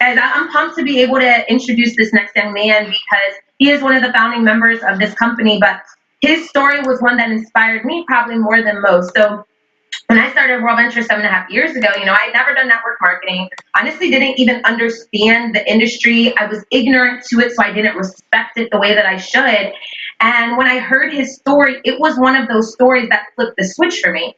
guys, I'm pumped to be able to introduce this next young man because he is one of the founding members of this company, but his story was one that inspired me probably more than most. So when I started Worldventures 7.5 years ago, I had never done network marketing. Honestly, didn't even understand the industry. I was ignorant to it, so I didn't respect it the way that I should. And when I heard his story, it was one of those stories that flipped the switch for me.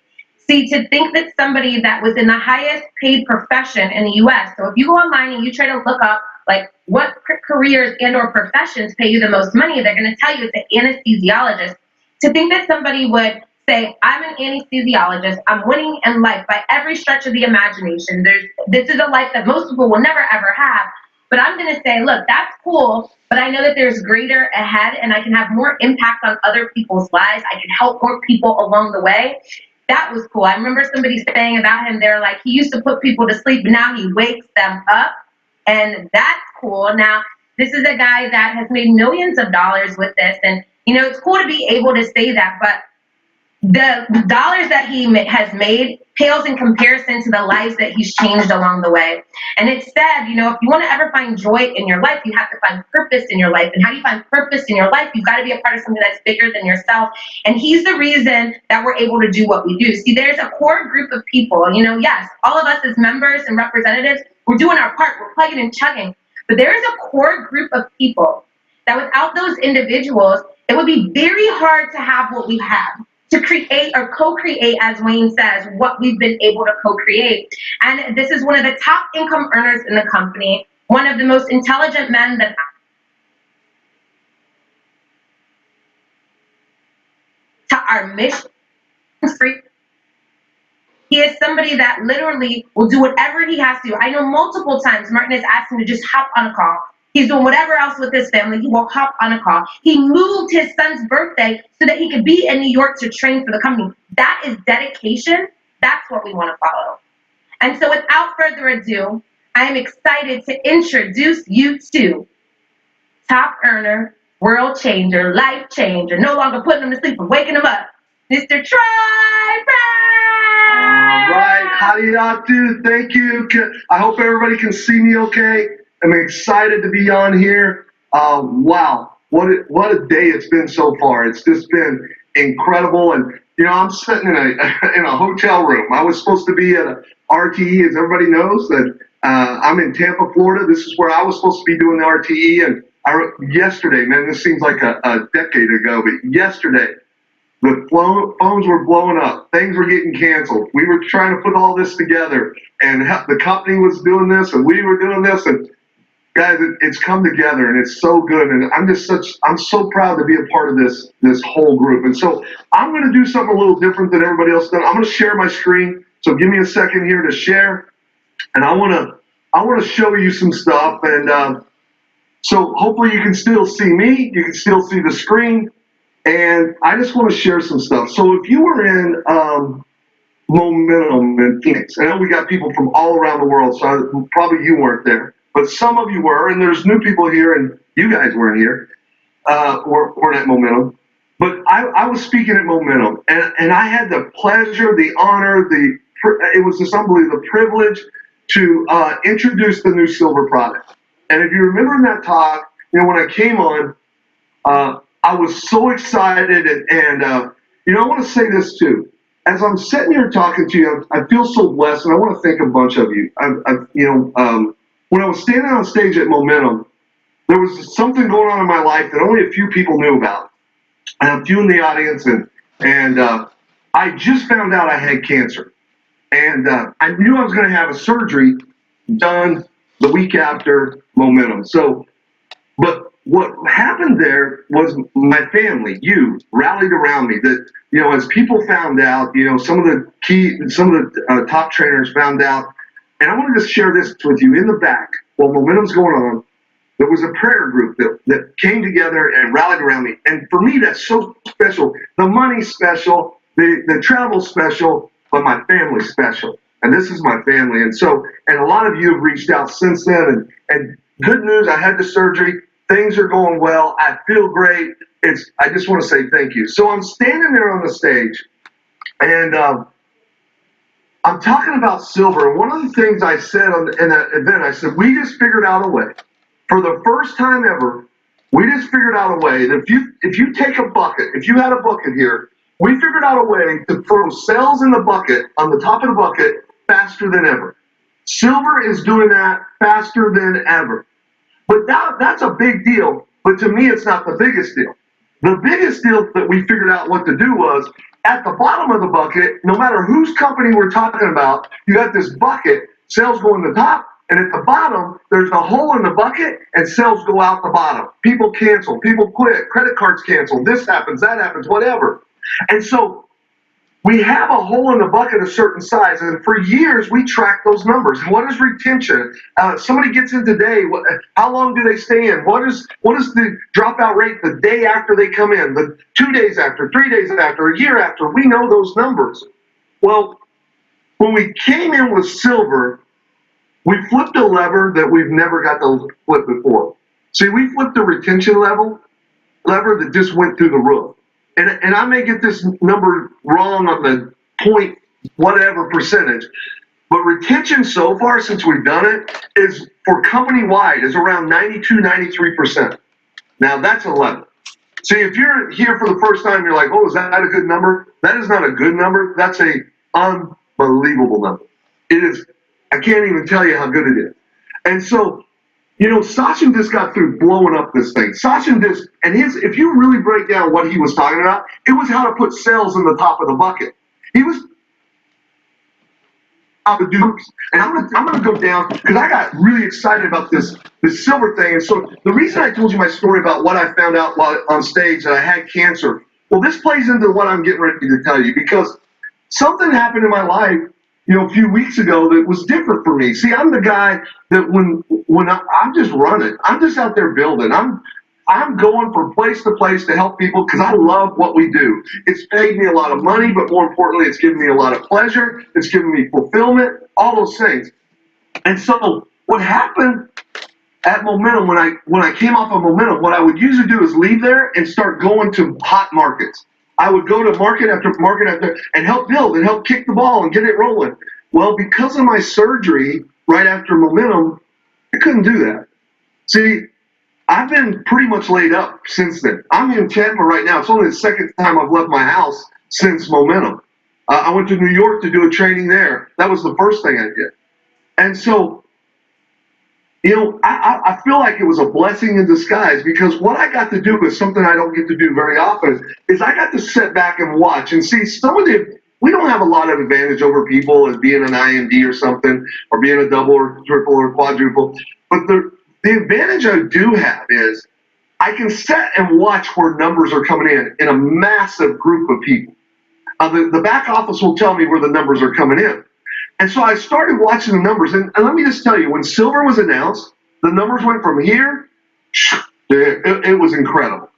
See, to think that somebody that was in the highest paid profession in the US, so if you go online and you try to look up like what careers and or professions pay you the most money, they're going to tell you it's an anesthesiologist. To think that somebody would say, I'm an anesthesiologist, I'm winning in life by every stretch of the imagination. This is a life that most people will never ever have. But I'm going to say, look, that's cool, but I know that there's greater ahead and I can have more impact on other people's lives. I can help more people along the way. That was cool. I remember somebody saying about him, they're like, he used to put people to sleep, but now he wakes them up. And that's cool. Now, this is a guy that has made millions of dollars with this. And, it's cool to be able to say that, but the dollars that he has made pales in comparison to the lives that he's changed along the way. And it's said, if you want to ever find joy in your life, you have to find purpose in your life. And how do you find purpose in your life? You've got to be a part of something that's bigger than yourself. And he's the reason that we're able to do what we do. See, there's a core group of people, yes, all of us as members and representatives, we're doing our part, we're plugging and chugging. But there is a core group of people that without those individuals, it would be very hard to have what we have, to create or co-create, as Wayne says, what we've been able to co-create. And this is one of the top income earners in the company, one of the most intelligent men that to our mission. He is somebody that literally will do whatever he has to. I know multiple times Martin has asked him to just hop on a call. He's doing whatever else with his family. He will hop on a call. He moved his son's birthday so that he could be in New York to train for the company. That is dedication. That's what we want to follow. And so without further ado, I am excited to introduce you to top earner, world changer, life changer, no longer putting them to sleep but waking them up, Mr. Choi. All right, how do y'all do? Thank you. I hope everybody can see me okay. I'm excited to be on here. Wow, what a day it's been so far. It's just been incredible. And I'm sitting in a hotel room. I was supposed to be at a RTE, as everybody knows. That I'm in Tampa, Florida. This is where I was supposed to be doing the RTE. And yesterday, man, this seems like a decade ago, but yesterday, the phones were blowing up. Things were getting canceled. We were trying to put all this together, and the company was doing this, and we were doing this, and guys, it's come together, and it's so good. And I'm so proud to be a part of this whole group. And so I'm going to do something a little different than everybody else done. I'm going to share my screen. So give me a second here to share, and I want to show you some stuff. And so hopefully you can still see me. You can still see the screen. And I just want to share some stuff. So if you were in Momentum in Phoenix, I know we got people from all around the world, so probably you weren't there, but some of you were, and there's new people here, and you guys weren't here, weren't at Momentum. But I was speaking at Momentum, and I had the pleasure, the honor, it was just unbelievable, the privilege to introduce the new silver product. And if you remember in that talk, when I came on, I was so excited, and I want to say this too. As I'm sitting here talking to you, I feel so blessed, and I want to thank a bunch of you. When I was standing on stage at Momentum, there was something going on in my life that only a few people knew about, and a few in the audience, and I just found out I had cancer, and I knew I was going to have a surgery done the week after Momentum. But what happened there was my family, rallied around me. That as people found out, some of the top trainers found out, and I want to just share this with you. In the back, while Momentum's going on, there was a prayer group that came together and rallied around me. And for me, that's so special. The money's special, the travel's special, but my family's special. And this is my family. And a lot of you have reached out since then. And good news, I had the surgery. Things are going well. I feel great. I just want to say thank you. So I'm standing there on the stage, and I'm talking about silver. And one of the things I said in that event, I said, we just figured out a way. For the first time ever, we just figured out a way that if you take a bucket, if you had a bucket here, we figured out a way to throw cells in the bucket, on the top of the bucket, faster than ever. Silver is doing that faster than ever. But that's a big deal. But to me, it's not the biggest deal. The biggest deal that we figured out what to do was at the bottom of the bucket, no matter whose company we're talking about, you got this bucket, cells go in the top, and at the bottom, there's a hole in the bucket, and cells go out the bottom. People cancel, people quit, credit cards cancel, this happens, that happens, whatever. And so we have a hole in the bucket a certain size, and for years we track those numbers. What is retention? Somebody gets in today. How long do they stay in? What is the dropout rate the day after they come in? The 2 days after, 3 days after, a year after? We know those numbers. Well, when we came in with silver, we flipped a lever that we've never got to flip before. See, we flipped the retention lever that just went through the roof. And I may get this number wrong on the point whatever percentage, but retention so far since we've done it is for company-wide is around 92, 93%. Now that's a level. See, if you're here for the first time, you're like, oh, is that a good number? That is not a good number. That's a unbelievable number. It is, I can't even tell you how good it is. And so, you know, Sachin just got through blowing up this thing. Sachin just, and if you really break down what he was talking about, it was how to put cells in the top of the bucket. He was how to do, and I'm gonna go down because I got really excited about this silver thing. And so the reason I told you my story about what I found out while on stage that I had cancer, well, this plays into what I'm getting ready to tell you because something happened in my life, you know, a few weeks ago that was different for me. See, I'm the guy that when I'm just running, I'm just out there building. I'm going from place to place to help people because I love what we do. It's paid me a lot of money, but more importantly, it's given me a lot of pleasure. It's given me fulfillment, all those things. And so what happened at Momentum, when I came off of Momentum, what I would usually do is leave there and start going to hot markets. I would go to market after and help build and help kick the ball and get it rolling. Well, because of my surgery right after Momentum, I couldn't do that. See, I've been pretty much laid up since then. I'm in Tampa right now. It's only the second time I've left my house since Momentum. I went to New York to do a training there. That was the first thing I did. And so, you know, I feel like it was a blessing in disguise because what I got to do is something I don't get to do very often is I got to sit back and watch and see some of we don't have a lot of advantage over people as being an IMD or something or being a double or triple or quadruple. But the advantage I do have is I can sit and watch where numbers are coming in a massive group of people. The back office will tell me where the numbers are coming in. And so I started watching the numbers. And let me just tell you, when silver was announced, the numbers went from here, it was incredible.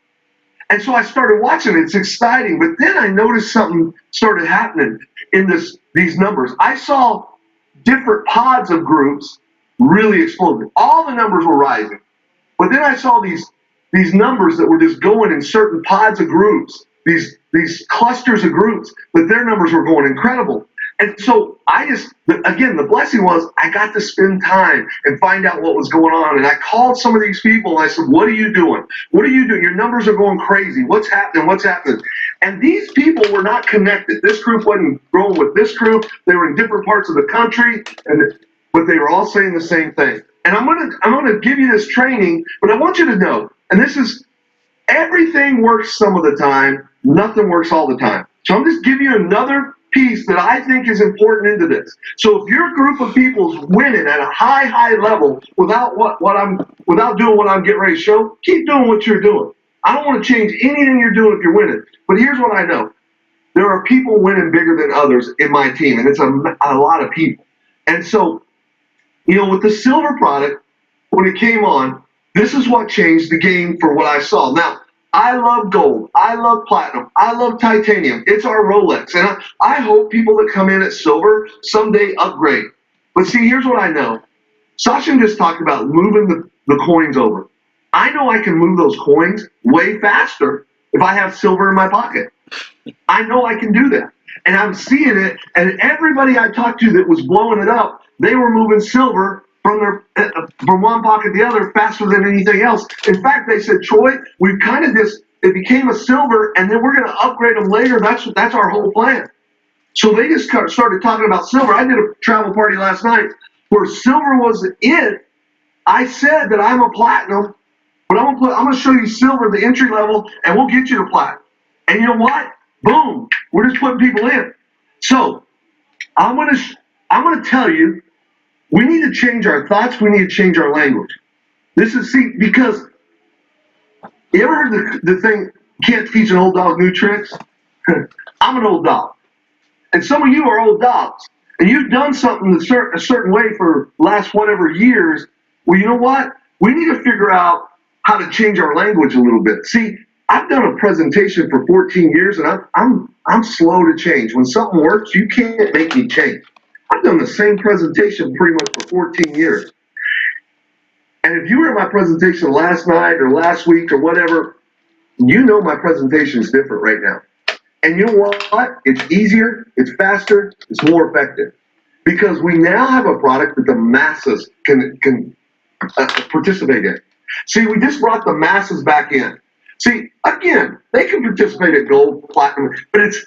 And so I started watching it. It's exciting. But then I noticed something started happening in these numbers. I saw different pods of groups really exploding. All the numbers were rising. But then I saw these numbers that were just going in certain pods of groups, these clusters of groups, but their numbers were going incredible. And so again, the blessing was I got to spend time and find out what was going on. And I called some of these people and I said, what are you doing? What are you doing? Your numbers are going crazy. What's happening? What's happening? And these people were not connected. This group wasn't growing with this group. They were in different parts of the country, but they were all saying the same thing. And I'm gonna give you this training, but I want you to know, and this is everything works some of the time, nothing works all the time. So I'm just giving you another piece that I think is important into this. So if your group of people is winning at a high level without doing what I'm getting ready to show, keep doing what you're doing. I don't want to change anything you're doing if you're winning. But here's what I know. There are people winning bigger than others in my team, and it's a lot of people. And so, you know, with the silver product, when it came on, this is what changed the game for what I saw. Now, I love gold. I love platinum. I love titanium. It's our Rolex. And I hope people that come in at silver someday upgrade. But see, here's what I know. Sachin just talked about moving the coins over. I know I can move those coins way faster if I have silver in my pocket. I know I can do that. And I'm seeing it, and everybody I talked to that was blowing it up, they were moving silver from one pocket to the other faster than anything else. In fact, they said, Troy, we've kind of it became a silver, and then we're going to upgrade them later. That's our whole plan. So they just started talking about silver. I did a travel party last night where silver was it. I said that I'm a platinum, but I'm gonna show you silver, the entry level, and we'll get you to platinum. And you know what? Boom, we're just putting people in. So I'm gonna tell you, we need to change our thoughts. We need to change our language. Because you ever heard the thing, can't teach an old dog new tricks? I'm an old dog. And some of you are old dogs. And you've done something a certain way for the last whatever years. Well, you know what? We need to figure out how to change our language a little bit. See, I've done a presentation for 14 years, and I'm slow to change. When something works, you can't make me change. I've done the same presentation pretty much for 14 years. And if you were at my presentation last night or last week or whatever, you know my presentation is different right now. And you know what? It's easier, it's faster, it's more effective. Because we now have a product that the masses can participate in. See, we just brought the masses back in. See, again, they can participate at gold, platinum, but it's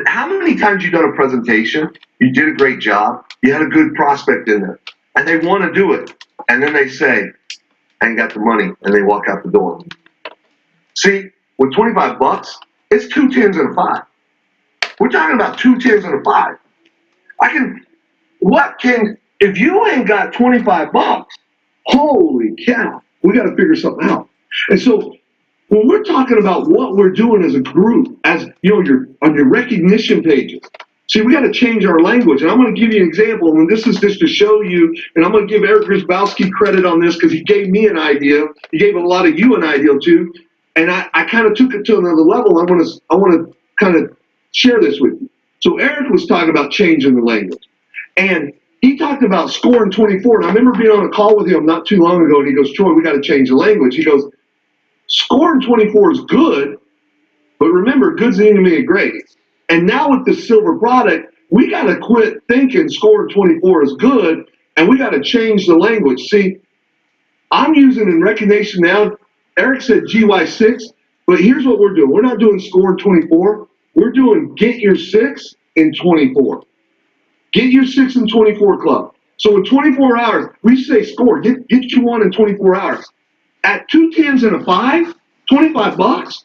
how many times you've done a presentation, you did a great job, you had a good prospect in there, and they want to do it, and then they say, I ain't got the money, and they walk out the door. See, with $25, it's 2 10s and a 5. We're talking about 2 10s and a 5. If you ain't got $25, holy cow, we got to figure something out. And so when we're talking about what we're doing as a group, as you know, on your recognition pages, see, we got to change our language. And I'm going to give you an example, and this is just to show you, and I'm going to give Eric Grisbowski credit on this because he gave me an idea. He gave a lot of you an idea too. And I kind of took it to another level. I want to kind of share this with you. So Eric was talking about changing the language. And he talked about scoring 24. And I remember being on a call with him not too long ago, and he goes, Troy, we got to change the language. He goes, scoring 24 is good, but remember, good's the enemy of great. And now with the silver product, we got to quit thinking scoring 24 is good, and we got to change the language. See, I'm using in recognition now, Eric said GY6, but here's what we're doing. We're not doing scoring 24. We're doing get your 6 in 24. Get your 6 in 24 club. So in 24 hours, we say score, get you one in 24 hours. At 2 10s and a 5, $25,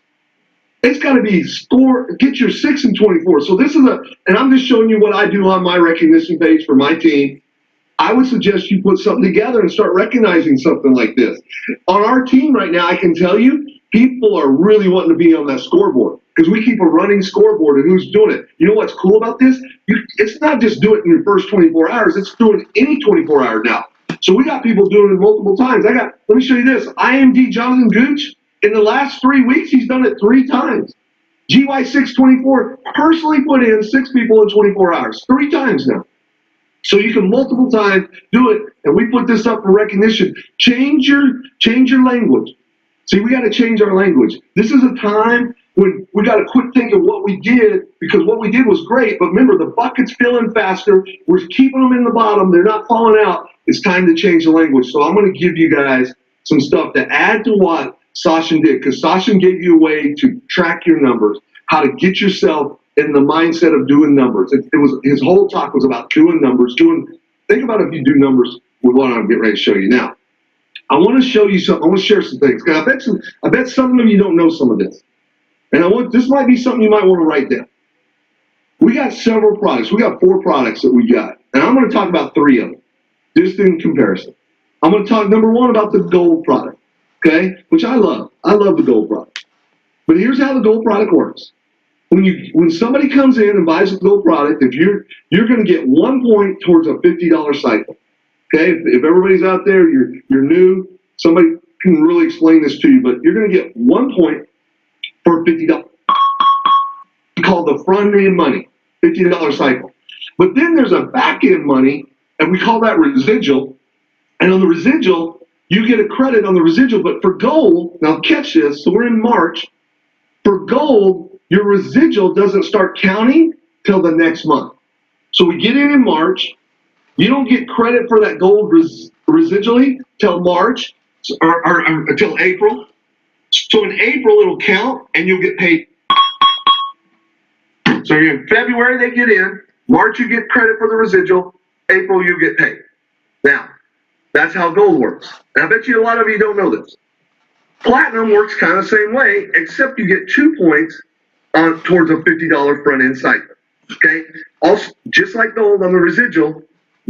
it's got to be score, get your 6 in 24. So this is and I'm just showing you what I do on my recognition page for my team. I would suggest you put something together and start recognizing something like this. On our team right now, I can tell you, people are really wanting to be on that scoreboard because we keep a running scoreboard and who's doing it. You know what's cool about this? It's not just do it in your first 24 hours, it's doing any 24 hours now. So we got people doing it multiple times. Let me show you this. IMD Jonathan Gooch, in the last 3 weeks, he's done it 3 times. GY624 personally put in 6 people in 24 hours, 3 times now. So you can multiple times do it, and we put this up for recognition. Change your language. See, we got to change our language. This is a time when we got to quit thinking what we did, because what we did was great, but remember, the bucket's filling faster. We're keeping them in the bottom. They're not falling out. It's time to change the language. So I'm going to give you guys some stuff to add to what Sachin did, because Sachin gave you a way to track your numbers, how to get yourself in the mindset of doing numbers. It was his whole talk was about doing numbers. Think about if you do numbers with what I'm getting ready to show you now. I want to show you something. I want to share some things. I bet some of you don't know some of this, and this might be something you might want to write down. We got several products. We got 4 products that we got, and I'm going to talk about 3 of them, just in comparison. I'm going to talk number 1 about the gold product, okay, which I love. I love the gold product. But here's how the gold product works. When somebody comes in and buys a gold product, if you're going to get 1 point towards a $50 cycle. Okay, if everybody's out there, you're new, somebody can really explain this to you, but you're going to get 1 point for $50. We call the front end money, $50 cycle. But then there's a back end money, and we call that residual. And on the residual, you get a credit on the residual. But for gold, now catch this, so we're in March. For gold, your residual doesn't start counting till the next month. So we get in March. You don't get credit for that gold residually till March or until April. So in April, it'll count and you'll get paid. So in February, they get in. March, you get credit for the residual. April, you get paid. Now, that's how gold works. And I bet you a lot of you don't know this. Platinum works kind of the same way, except you get 2 points towards a $50 front end cycle. Okay? Also, just like gold on the residual,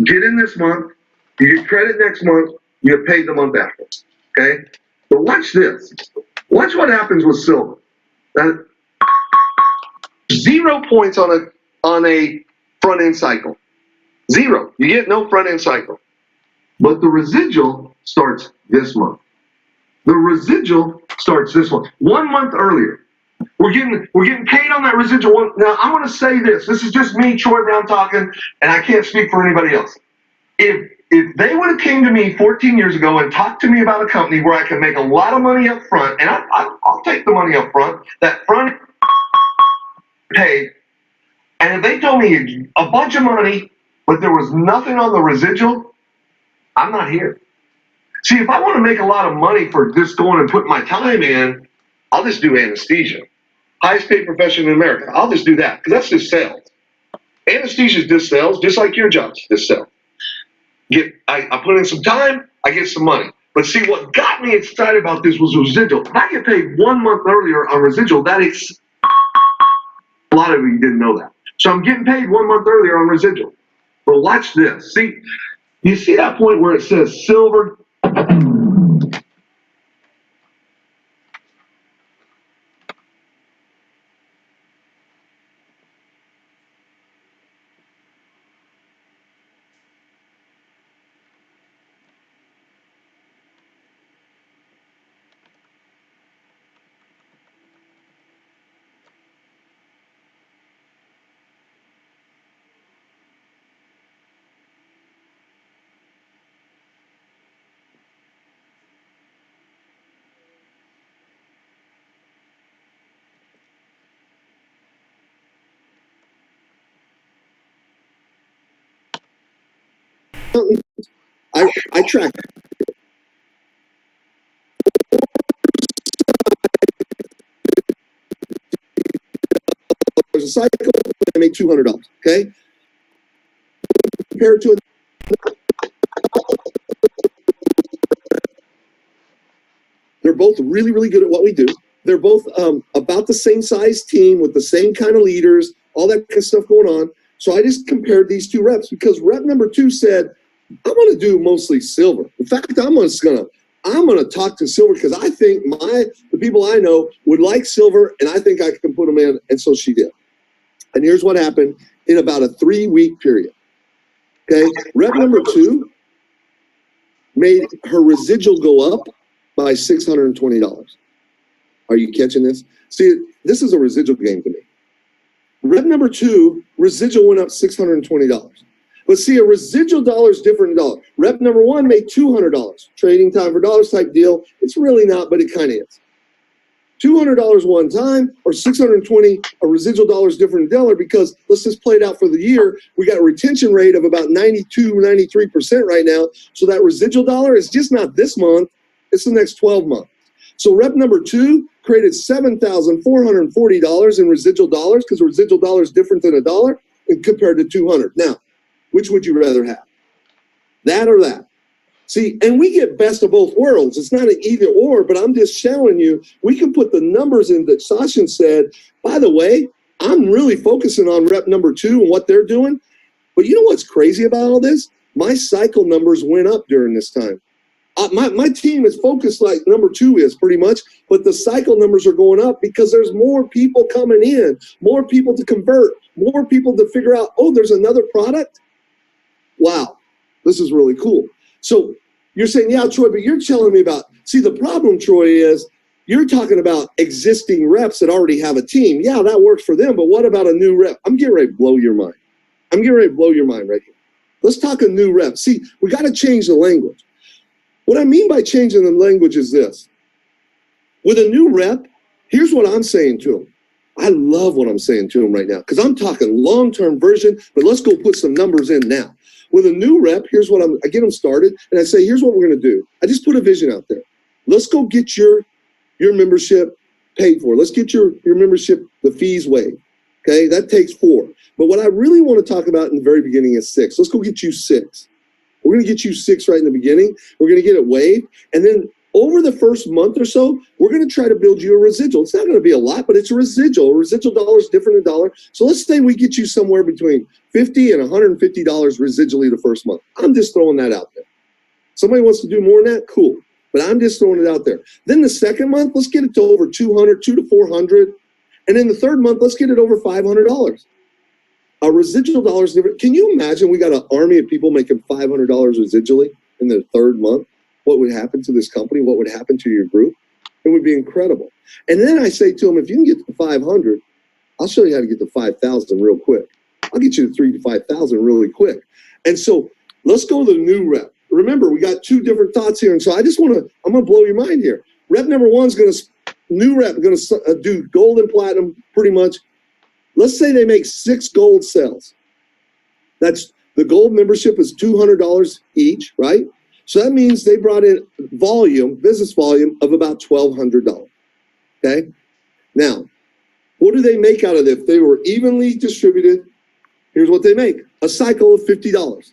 get in this month, you get credit next month, you get paid the month after. Okay? But watch this. Watch what happens with silver. Now, 0 points on a front end cycle. 0. You get no front end cycle. But the residual starts this month. The residual starts this month. 1 month earlier. We're getting paid on that residual one. Now I'm going to say this. This is just me, Choi Brown, talking, and I can't speak for anybody else. If they would have came to me 14 years ago and talked to me about a company where I could make a lot of money up front, and I'll take the money up front, that front paid, and if they told me a bunch of money, but there was nothing on the residual, I'm not here. See, if I want to make a lot of money for just going and putting my time in, I'll just do anesthesia. Highest paid profession in America. I'll just do that because that's just sales. Anesthesia is just sales, just like your job's just sales. I put in some time, I get some money. But see, what got me excited about this was residual. If I get paid 1 month earlier on residual, a lot of you didn't know that. So I'm getting paid 1 month earlier on residual. But watch this. See, you see that point where it says silver? I track. There's a cycle, I make $200. Okay, compared to they're both really, really good at what we do. They're both about the same size team with the same kind of leaders, all that kind of stuff going on. So I just compared these two reps because rep number 2 said, I'm going to do mostly silver. In fact, I'm going to talk to silver because I think the people I know would like silver, and I think I can put them in. And so she did. And here's what happened in about a 3-week period. Okay, rep number 2 made her residual go up by $620. Are you catching this? See, this is a residual game to me. Rep number 2, residual went up $620. But see, a residual dollar is different than dollar. Rep number 1 made $200. Trading time for dollars type deal. It's really not, but it kind of is. $200 one time or $620, a residual dollar is different than dollar because let's just play it out for the year. We got a retention rate of about 92, 93% right now. So that residual dollar is just not this month. It's the next 12 months. So rep number 2 created $7,440 in residual dollars because residual dollar is different than a dollar and compared to 200. Now, which would you rather have? That or that? See, and we get best of both worlds. It's not an either or, but I'm just showing you, we can put the numbers in that Sachin said. By the way, I'm really focusing on rep number 2 and what they're doing. But you know what's crazy about all this? My cycle numbers went up during this time. My team is focused like number 2 is pretty much, but the cycle numbers are going up because there's more people coming in, more people to convert, more people to figure out, oh, there's another product. Wow, this is really cool. So you're saying, yeah, Troy, but you're telling me about, see, the problem, Troy, is you're talking about existing reps that already have a team. Yeah, that works for them, but what about a new rep? I'm getting ready to blow your mind. I'm getting ready to blow your mind right here. Let's talk a new rep. See, we got to change the language. What I mean by changing the language is this. With a new rep, here's what I'm saying to them. I love what I'm saying to them right now because I'm talking long-term version, but let's go put some numbers in now. With a new rep, here's what I get them started, and I say, here's what we're going to do. I just put a vision out there. Let's go get your membership paid for. Let's get your membership, the fees waived. Okay, that takes 4. But what I really want to talk about in the very beginning is 6. Let's go get you 6. We're going to get you 6 right in the beginning. We're going to get it waived. And then over the first month or so, we're going to try to build you a residual. It's not going to be a lot, but it's a residual. A residual dollar is different than dollar. So let's say we get you somewhere between $50 and $150 residually the first month. I'm just throwing that out there. Somebody wants to do more than that? Cool. But I'm just throwing it out there. Then the second month, let's get it to over 200, 200 to 400. And then the third month, let's get it over $500. A residual dollar is different. Can you imagine we got an army of people making $500 residually in the third month? What would happen to this company? What would happen to your group? It would be incredible. And then I say to them, if you can get to 500, I'll show you how to get to 5,000 real quick. I'll get you to 3,000 to 5,000 really quick. And so let's go to the new rep. Remember, we got 2 different thoughts here. And so I'm going to blow your mind here. Rep number 1 is new rep, going to do gold and platinum pretty much. Let's say they make 6 gold sales. That's the gold membership is $200 each, right? So that means they brought in business volume of about $1,200. Okay. Now, what do they make out of it? If they were evenly distributed, here's what they make: a cycle of $50.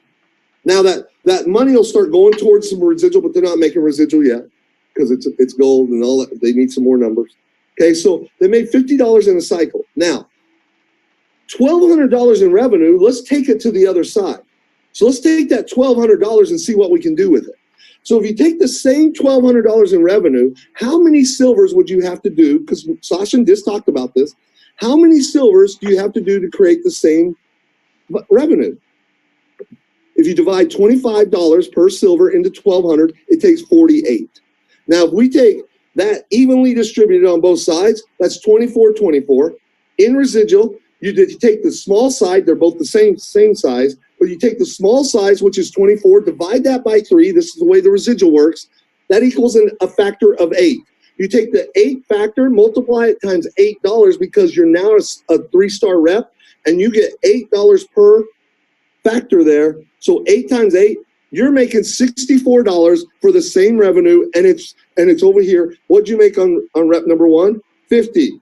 Now that money will start going towards some residual, but they're not making residual yet because it's gold and all that. They need some more numbers. Okay, so they made $50 in a cycle. Now, $1,200 in revenue, let's take it to the other side. So let's take that $1,200 and see what we can do with it. So if you take the same $1,200 in revenue, how many silvers would you have to do? Because Sasha and Dis talked about this. How many silvers do you have to do to create the same revenue? If you divide $25 per silver into 1,200, it takes 48. Now, if we take that evenly distributed on both sides, that's 24, 24. In residual, you take the small side, they're both the same size, but you take the small size, which is 24, divide that by 3, this is the way the residual works, that equals a factor of 8. You take the 8 factor, multiply it times $8 because you're now a 3-star rep, and you get $8 per factor there. So 8 times 8, you're making $64 for the same revenue, and it's over here. What'd you make on rep number 1? 50.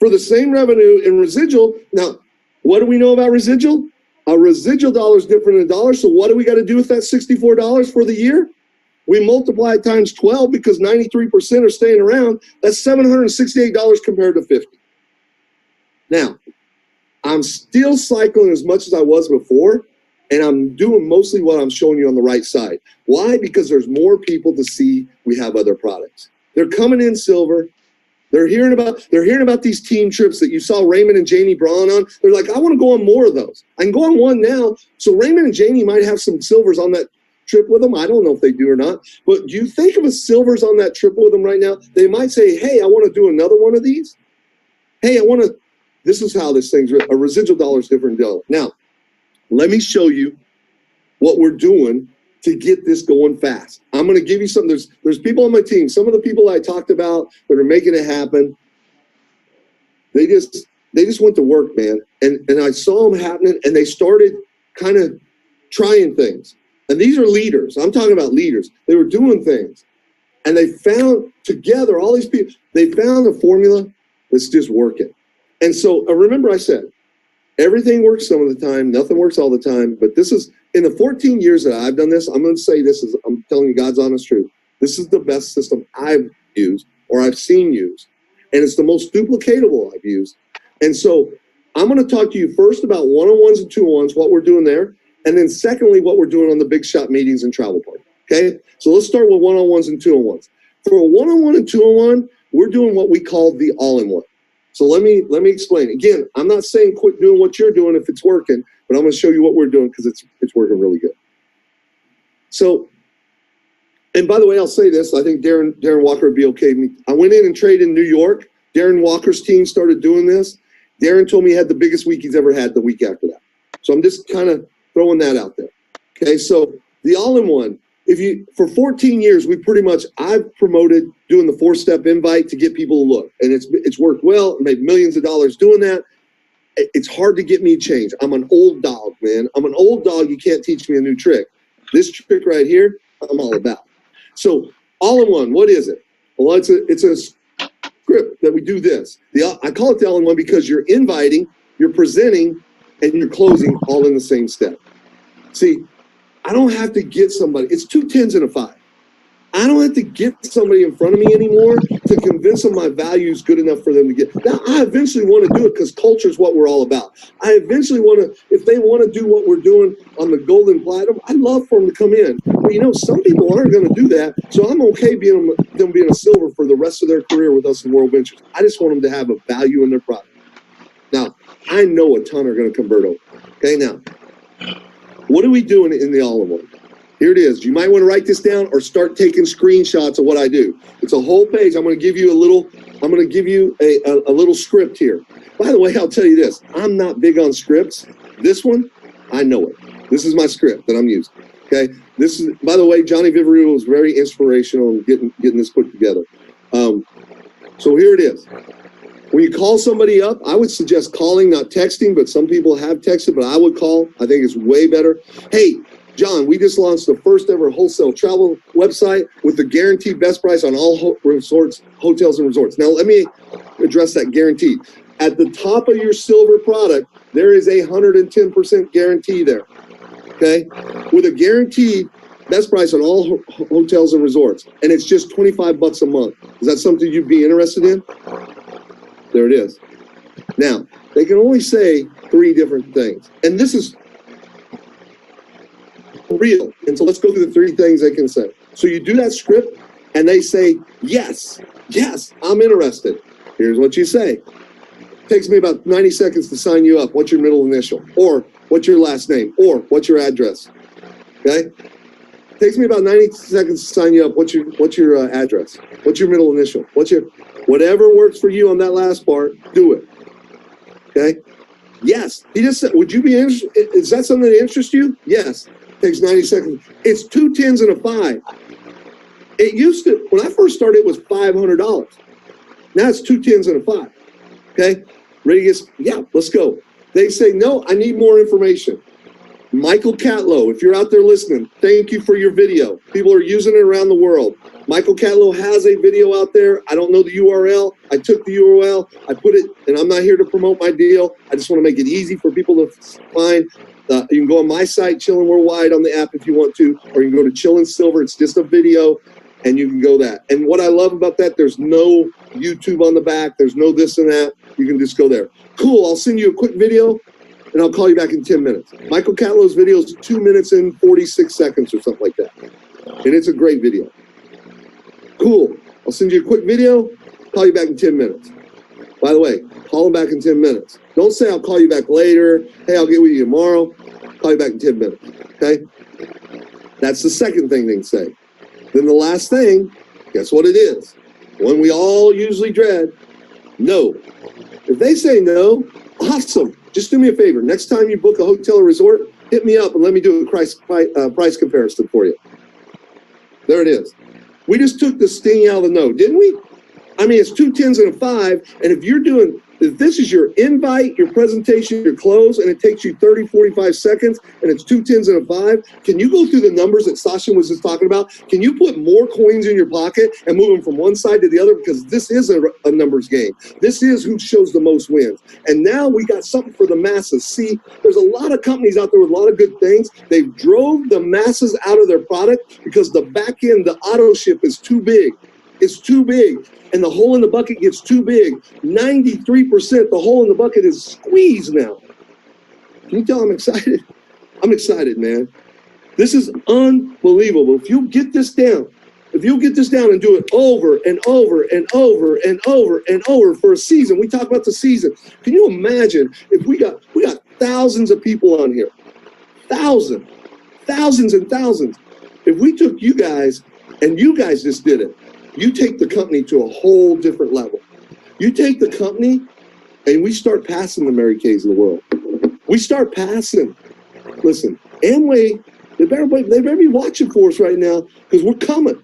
For the same revenue in residual. Now, what do we know about residual? A residual dollar is different than a dollar. So what do we got to do with that $64 for the year? We multiply it times 12 because 93% are staying around. That's $768 compared to 50. Now, I'm still cycling as much as I was before, and I'm doing mostly what I'm showing you on the right side. Why? Because there's more people to see we have other products. They're coming in silver. They're hearing about these team trips that you saw Raymond and Janie Braun on. They're like, I want to go on more of those. I can go on one now. So Raymond and Janie might have some silvers on that trip with them. I don't know if they do or not. But do you think of a silvers on that trip with them right now? They might say, hey, I want to do another one of these. Hey, this is how this thing's a residual dollar is different than dollar. Now, let me show you what we're doing to get this going fast. I'm going to give you some. There's people on my team. Some of the people I talked about that are making it happen. They just went to work, man. And I saw them happening, and they started kind of trying things. And these are leaders. I'm talking about leaders. They were doing things, and they found together all these people. They found a formula that's just working. And so remember, I said everything works some of the time. Nothing works all the time. But this is. In the 14 years that I've done this, I'm going to say I'm telling you God's honest truth. This is the best system I've used or I've seen used. And it's the most duplicatable I've used. And so I'm going to talk to you first about one-on-ones and two-on-ones, what we're doing there. And then secondly, what we're doing on the big shot meetings and travel party. Okay? So let's start with one-on-ones and two-on-ones. For a one-on-one and two-on-one, we're doing what we call the all-in-one. So let me explain. Again, I'm not saying quit doing what you're doing if it's working, but I'm going to show you what we're doing because it's working really good. So, and by the way, I'll say this. I think Darren Walker would be okay with me. I went in and traded in New York. Darren Walker's team started doing this. Darren told me he had the biggest week he's ever had the week after that. So I'm just kind of throwing that out there. Okay, so the all-in-one. for 14 years, I've promoted doing the 4-step invite to get people to look, and it's worked well. I made millions of dollars doing that. It's hard to get me change. I'm an old dog, man. I'm an old dog. You can't teach me a new trick. This trick right here, I'm all about. So all-in-one, what is it? Well, it's a script that we do this. I call it the all-in-one because you're inviting, you're presenting, and you're closing all in the same step. See, I don't have to get somebody. It's 2 10s and a 5. I don't have to get somebody in front of me anymore to convince them my value is good enough for them to get. Now, I eventually want to do it because culture is what we're all about. I eventually want to, if they want to do what we're doing on the golden platinum, I'd love for them to come in. But some people aren't going to do that. So I'm okay them being a silver for the rest of their career with us in Worldventures. I just want them to have a value in their product. Now, I know a ton are going to convert over. Okay, now, what are we doing in the all-in-one? Here it is. You might want to write this down or start taking screenshots of what I do. It's a whole page. I'm going to give you a little script here. By the way, I'll tell you this. I'm not big on scripts. This one, I know it. This is my script that I'm using. Okay. This is, by the way, Johnny Viverio was very inspirational in getting this put together. So here it is. When you call somebody up, I would suggest calling, not texting, but some people have texted, but I would call. I think it's way better. Hey, John, we just launched the first ever wholesale travel website with the guaranteed best price on all resorts, hotels and resorts. Now, let me address that guaranteed. At the top of your silver product, there is a 110% guarantee there, okay? With a guaranteed best price on all hotels and resorts, and it's just $25 a month. Is that something you'd be interested in? There it is. Now, they can only say 3 different things, and this is real. And so let's go through the 3 things they can say. So you do that script and they say, yes, I'm interested. Here's what you say. Takes me about 90 seconds to sign you up. What's your middle initial? Or what's your last name? Or what's your address? Okay? Takes me about 90 seconds to sign you up. What's your address? What's your middle initial? Whatever works for you on that last part, do it. Okay? Yes. He just said, would you be interested? Is that something that interests you? Yes. Takes 90 seconds. It's 2 10s and a 5. It used to, when I first started, it was $500. Now it's 2 10s and a 5. Okay? Ready to get, yeah, let's go. They say, no, I need more information. Michael Catlow, if you're out there listening, thank you for your video. People are using it around the world. Michael Catlow has a video out there. I don't know the URL. I took the URL, I put it, and I'm not here to promote my deal. I just want to make it easy for people to find. You can go on my site, Chillin' Worldwide, on the app if you want to, or you can go to Chillin' Silver. It's just a video, and you can go that. And what I love about that, there's no YouTube on the back. There's no this and that. You can just go there. Cool, I'll send you a quick video, and I'll call you back in 10 minutes. Michael Catlow's video is 2 minutes and 46 seconds or something like that. And it's a great video. Cool, I'll send you a quick video, call you back in 10 minutes. By the way, call him back in 10 minutes. Don't say I'll call you back later. Hey, I'll get with you tomorrow. Call you back in 10 minutes, okay? That's the second thing they can say. Then the last thing, guess what it is? One we all usually dread, no. If they say no, awesome. Just do me a favor. Next time you book a hotel or resort, hit me up and let me do a price comparison for you. There it is. We just took the sting out of the no, didn't we? I mean, it's 2 10s and a 5. And if this is your invite, your presentation, your close, and it takes you 30, 45 seconds, and it's 2 10s and a 5, can you go through the numbers that Sasha was just talking about? Can you put more coins in your pocket and move them from one side to the other? Because this is a numbers game. This is who shows the most wins. And now we got something for the masses. See, there's a lot of companies out there with a lot of good things. They've drove the masses out of their product because the back end, the auto ship is too big. It's too big. And the hole in the bucket gets too big. 93%, the hole in the bucket is squeezed now. Can you tell I'm excited? I'm excited, man. This is unbelievable. If you get this down, and do it over and over and over and over and over for a season, we talk about the season. Can you imagine if we got thousands of people on here, thousands and thousands. If we took you guys and you guys just did it, you take the company to a whole different level. You take the company and we start passing the Mary Kays of the world. We start passing. Listen, Amway They better be watching for us right now because we're coming.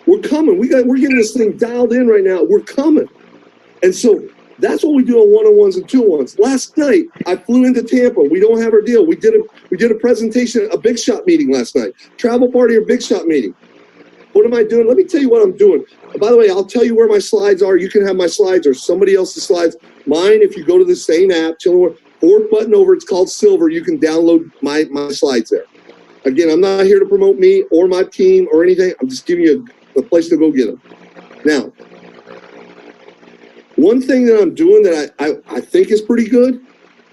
We're coming. We're getting this thing dialed in right now. We're coming. And so that's what we do on one-on-ones and two-on-ones. Last night, I flew into Tampa. We don't have our deal. We did a presentation, a big shot meeting last night. Travel party or big shot meeting. What am I doing? Let me tell you what I'm doing. By the way, I'll tell you where my slides are. You can have my slides or somebody else's slides. Mine, if you go to the same app, fourth button over, it's called Silver. You can download my slides there. Again, I'm not here to promote me or my team or anything. I'm just giving you a place to go get them. Now, one thing that I'm doing that I think is pretty good,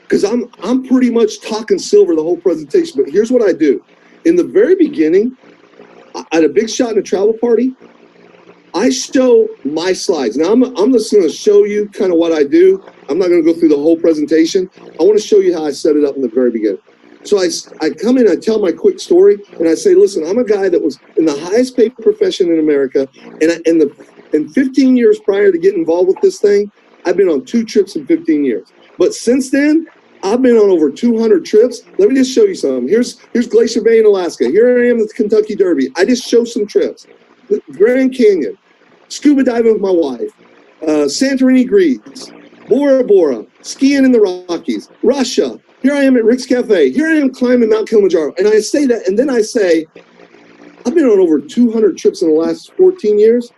because I'm pretty much talking silver the whole presentation, but here's what I do. In the very beginning, at a big shot in a travel party, I show my slides. Now, I'm just going to show you kind of what I do. I'm not going to go through the whole presentation. I want to show you how I set it up in the very beginning. So I come in, I tell my quick story, and I say, listen, I'm a guy that was in the highest paid profession in America, and 15 years prior to getting involved with this thing, I've been on 2 trips in 15 years. But since then, I've been on over 200 trips. Let me just show you some. Here's Glacier Bay in Alaska. Here I am at the Kentucky Derby. I just show some trips. The Grand Canyon, scuba diving with my wife, Santorini, Greece, Bora Bora, skiing in the Rockies, Russia. Here I am at Rick's Cafe. Here I am climbing Mount Kilimanjaro. And I say that, and then I say, I've been on over 200 trips in the last 14 years.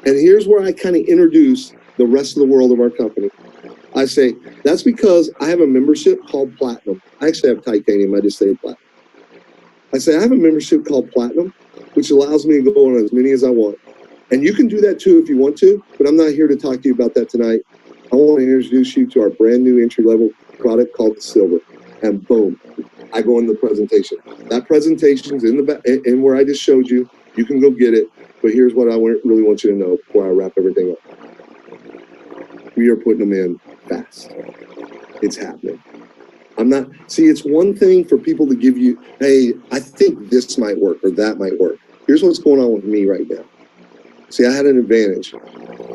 And here's where I kind of introduce the rest of the world of our company. I say, that's because I have a membership called Platinum. I actually have titanium. I just say Platinum. I say, I have a membership called Platinum, which allows me to go on as many as I want. And you can do that too if you want to, but I'm not here to talk to you about that tonight. I want to introduce you to our brand new entry-level product called Silver. And boom, I go in the presentation. That presentation is in the back, and where I just showed you. You can go get it. But here's what I really want you to know before I wrap everything up. We are putting them in fast. It's happening. It's one thing for people to give you, hey, I think this might work or that might work. Here's what's going on with me right now. See, I had an advantage.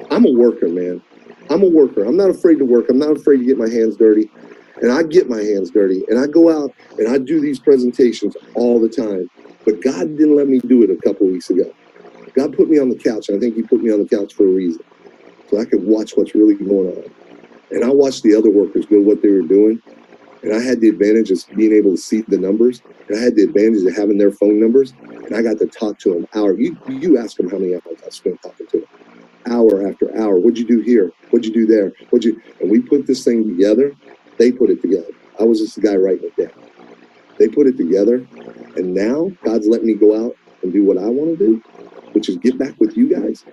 I'm a worker, man. I'm a worker. I'm not afraid to work. I'm not afraid to get my hands dirty. And I get my hands dirty. And I go out and I do these presentations all the time. But God didn't let me do it a couple of weeks ago. God put me on the couch, and I think he put me on the couch for a reason. So I could watch what's really going on. And I watched the other workers do what they were doing. And I had the advantage of being able to see the numbers. And I had the advantage of having their phone numbers. And I got to talk to them You ask them how many hours I spent talking to them. Hour after hour. What'd you do here? What'd you do there? And we put this thing together. They put it together. I was just the guy writing it down. They put it together. And now God's letting me go out and do what I want to do, which is get back with you guys.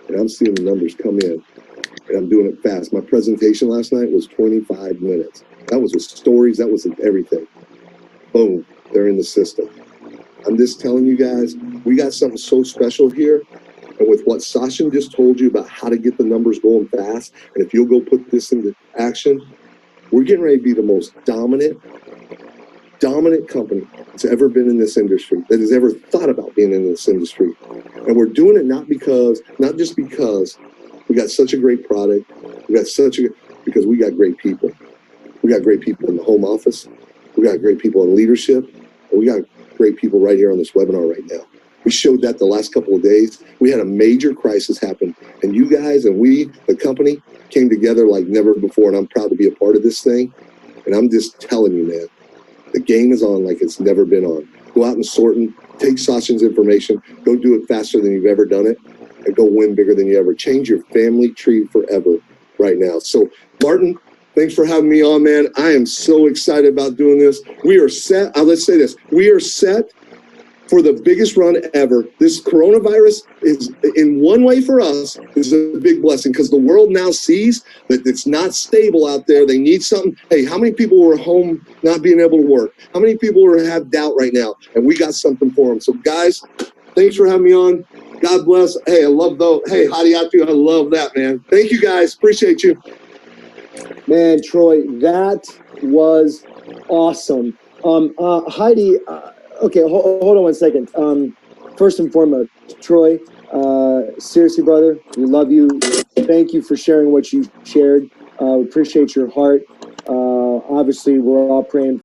And I'm seeing the numbers come in. And I'm doing it fast. My presentation last night was 25 minutes. That was with stories. That was with everything. Boom. They're in the system. I'm just telling you guys, we got something so special here. And with what Sachin just told you about how to get the numbers going fast, and if you'll go put this into action, we're getting ready to be the most dominant company that's ever been in this industry, that has ever thought about being in this industry. And we're doing it not just because we got such a great product, because we got great people. We got great people in the home office. We got great people in leadership. And we got great people right here on this webinar right now. We showed that the last couple of days. We had a major crisis happen. And you guys and we, the company, came together like never before. And I'm proud to be a part of this thing. And I'm just telling you, man, the game is on like it's never been on. Go out and sort and take Sachin's information. Go do it faster than you've ever done it. And go win bigger than you ever. Change your family tree forever right now. So, Martin, thanks for having me on, man. I am so excited about doing this. We are set. Let's say this. We are set for the biggest run ever. This coronavirus is, in one way for us, is a big blessing because the world now sees that it's not stable out there. They need something. Hey, how many people were home not being able to work? How many people have doubt right now? And we got something for them. So, guys, thanks for having me on. God bless. Hey, I love those. Hey, Hadiatu, I love that, man. Thank you, guys. Appreciate you. Man, Troy, that was awesome. Heidi, okay, hold on one second. First and foremost, Troy, seriously, brother, we love you. Thank you for sharing what you shared. We appreciate your heart. Obviously, we're all praying